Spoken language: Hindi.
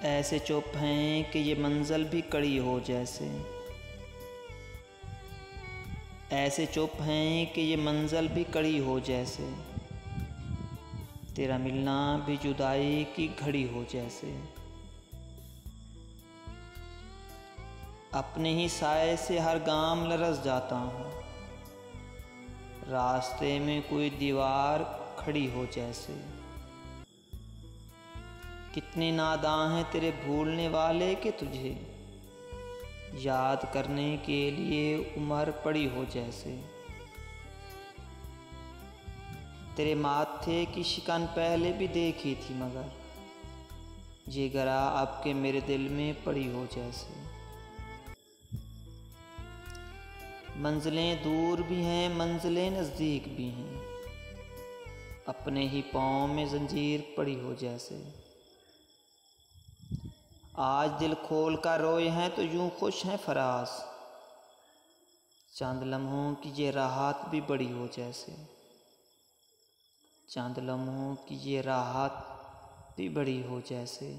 ऐसे चुप हैं कि ये मंज़िल भी कड़ी हो जैसे। ऐसे चुप हैं कि ये मंज़िल भी कड़ी हो जैसे। तेरा मिलना भी जुदाई की घड़ी हो जैसे। अपने ही साए से हर गाम लरस जाता हूँ, रास्ते में कोई दीवार खड़ी हो जैसे। कितने नादां हैं तेरे भूलने वाले कि तुझे याद करने के लिए उम्र पड़ी हो जैसे। तेरे माथे की शिकन पहले भी देखी थी मगर ये गरा अब के मेरे दिल में पड़ी हो जैसे। मंजिलें दूर भी हैं मंजिलें नज़दीक भी हैं, अपने ही पाँव में जंजीर पड़ी हो जैसे। आज दिल खोल कर रोए हैं तो यूं खुश हैं फराज, चंद लम्हों की ये राहत भी बड़ी हो जैसे। चंद लम्हों की ये राहत भी बड़ी हो जैसे।